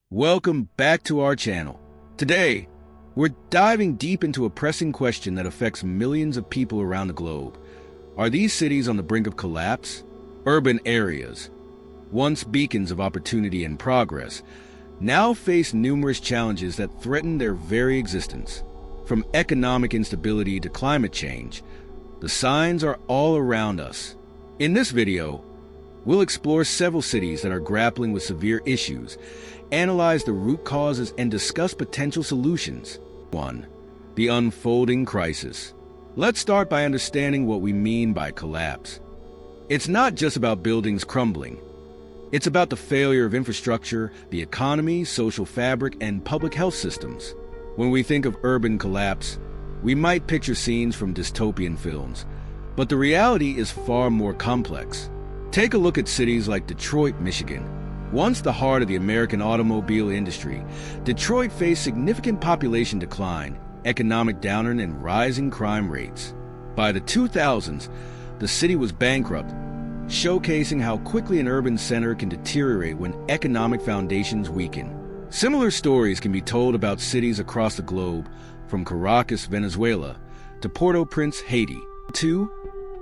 Welcome back to our channel. Today, we're diving deep into a pressing question that affects millions of people around the globe. Are these cities on the brink of collapse? Urban areas, once beacons of opportunity and progress, now face numerous challenges that threaten their very existence. From economic instability to climate change, the signs are all around us. In this video, we'll explore several cities that are grappling with severe issues, analyze the root causes, and discuss potential solutions. 1. The unfolding crisis. Let's start by understanding what we mean by collapse. It's not just about buildings crumbling. It's about the failure of infrastructure, the economy, social fabric, and public health systems. When we think of urban collapse, we might picture scenes from dystopian films, but the reality is far more complex. Take a look at cities like Detroit, Michigan. Once the heart of the American automobile industry, Detroit faced significant population decline, economic downturn, and rising crime rates. By the 2000s, the city was bankrupt, showcasing how quickly an urban center can deteriorate when economic foundations weaken. Similar stories can be told about cities across the globe, from Caracas, Venezuela, to Port-au-Prince, Haiti. 2.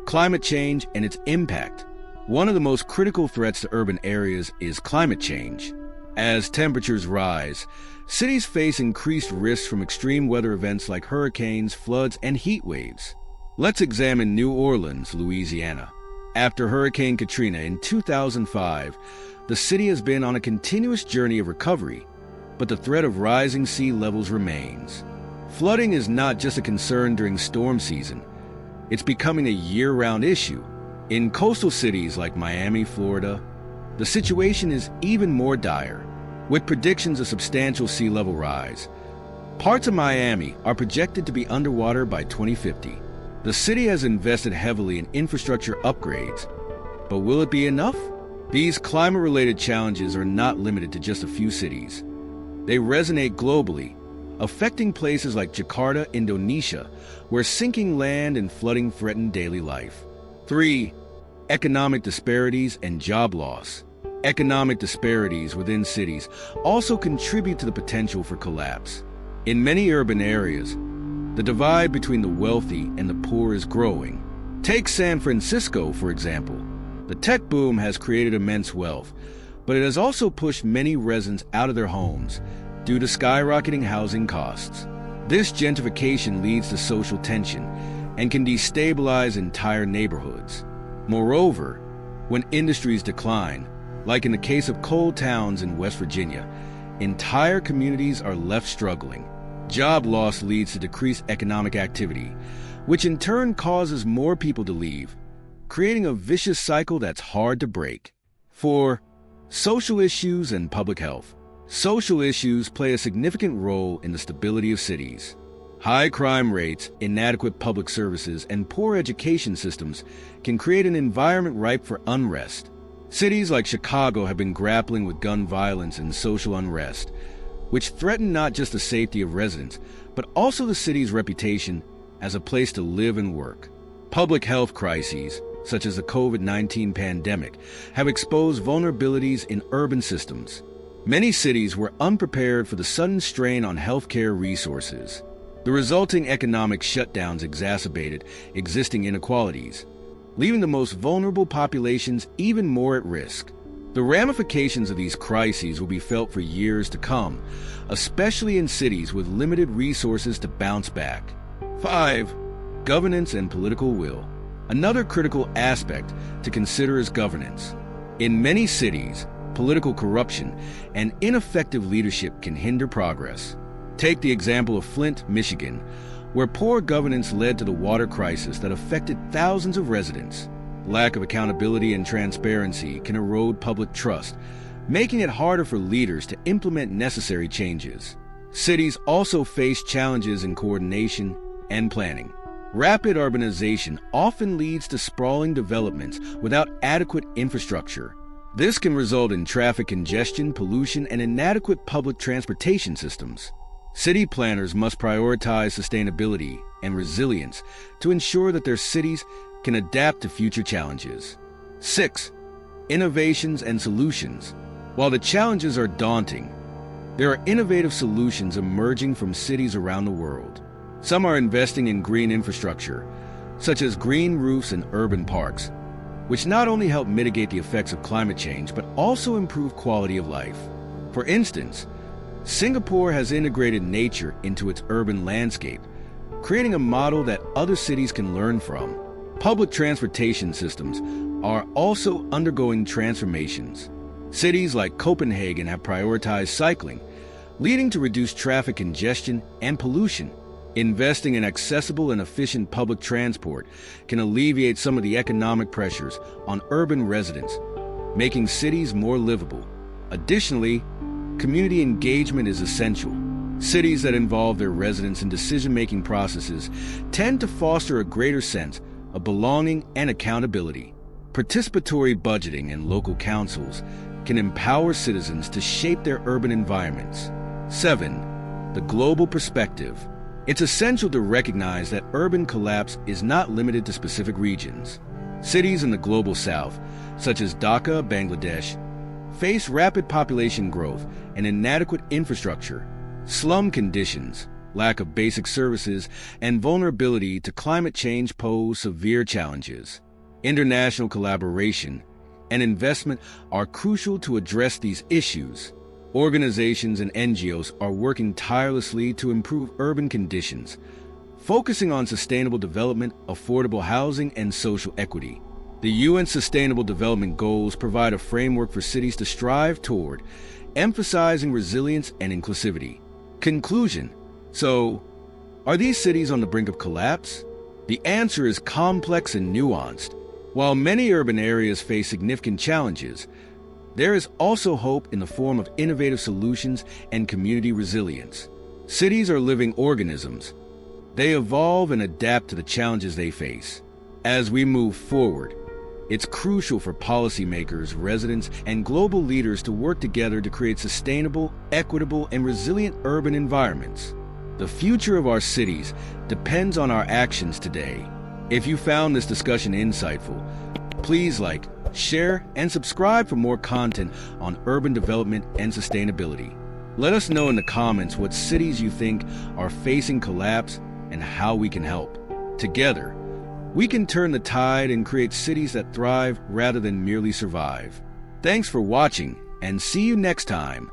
Climate change and its impact. One of the most critical threats to urban areas is climate change. As temperatures rise, cities face increased risks from extreme weather events like hurricanes, floods, and heat waves. Let's examine New Orleans, Louisiana. After Hurricane Katrina in 2005, the city has been on a continuous journey of recovery, but the threat of rising sea levels remains. Flooding is not just a concern during storm season. It's becoming a year-round issue. In coastal cities like Miami, Florida, the situation is even more dire, with predictions of substantial sea level rise. Parts of Miami are projected to be underwater by 2050. The city has invested heavily in infrastructure upgrades, but will it be enough? These climate-related challenges are not limited to just a few cities. They resonate globally, affecting places like Jakarta, Indonesia, where sinking land and flooding threaten daily life. 3. Economic disparities and job loss. Economic disparities within cities also contribute to the potential for collapse. In many urban areas, the divide between the wealthy and the poor is growing. Take San Francisco, for example. The tech boom has created immense wealth, but it has also pushed many residents out of their homes due to skyrocketing housing costs. This gentrification leads to social tension and can destabilize entire neighborhoods. Moreover, when industries decline, like in the case of coal towns in West Virginia, entire communities are left struggling. Job loss leads to decreased economic activity, which in turn causes more people to leave, creating a vicious cycle that's hard to break. 4. Social issues and public health. Social issues play a significant role in the stability of cities. High crime rates, inadequate public services, and poor education systems can create an environment ripe for unrest. Cities like Chicago have been grappling with gun violence and social unrest, which threaten not just the safety of residents, but also the city's reputation as a place to live and work. Public health crises, such as the COVID-19 pandemic, have exposed vulnerabilities in urban systems. Many cities were unprepared for the sudden strain on healthcare resources. The resulting economic shutdowns exacerbated existing inequalities, leaving the most vulnerable populations even more at risk. The ramifications of these crises will be felt for years to come, especially in cities with limited resources to bounce back. 5. Governance and political will. Another critical aspect to consider is governance. In many cities, political corruption and ineffective leadership can hinder progress. Take the example of Flint, Michigan, where poor governance led to the water crisis that affected thousands of residents. Lack of accountability and transparency can erode public trust, making it harder for leaders to implement necessary changes. Cities also face challenges in coordination and planning. Rapid urbanization often leads to sprawling developments without adequate infrastructure. This can result in traffic congestion, pollution, and inadequate public transportation systems. City planners must prioritize sustainability and resilience to ensure that their cities can adapt to future challenges. 6. Innovations and solutions. While the challenges are daunting, There are innovative solutions emerging from cities around the world. Some are investing in green infrastructure, such as green roofs and urban parks, which not only help mitigate the effects of climate change, but also improve quality of life. For instance, Singapore has integrated nature into its urban landscape, creating a model that other cities can learn from. Public transportation systems are also undergoing transformations. Cities like Copenhagen have prioritized cycling, leading to reduced traffic congestion and pollution. Investing in accessible and efficient public transport can alleviate some of the economic pressures on urban residents, making cities more livable. Additionally, community engagement is essential. Cities that involve their residents in decision-making processes tend to foster a greater sense of belonging and accountability. Participatory budgeting and local councils can empower citizens to shape their urban environments. 7. The global perspective. It's essential to recognize that urban collapse is not limited to specific regions. Cities in the global south, such as Dhaka, Bangladesh, face rapid population growth and inadequate infrastructure. Slum conditions, lack of basic services, and vulnerability to climate change pose severe challenges. International collaboration and investment are crucial to address these issues. Organizations and NGOs are working tirelessly to improve urban conditions, focusing on sustainable development, affordable housing, and social equity. The UN Sustainable Development Goals provide a framework for cities to strive toward, emphasizing resilience and inclusivity. Conclusion. So, are these cities on the brink of collapse? The answer is complex and nuanced. While many urban areas face significant challenges, there is also hope in the form of innovative solutions and community resilience. Cities are living organisms. They evolve and adapt to the challenges they face. As we move forward, it's crucial for policymakers, residents, and global leaders to work together to create sustainable, equitable, and resilient urban environments. The future of our cities depends on our actions today. If you found this discussion insightful, please like, share, and subscribe for more content on urban development and sustainability. Let us know in the comments what cities you think are facing collapse and how we can help. Together, we can turn the tide and create cities that thrive rather than merely survive. Thanks for watching, and see you next time.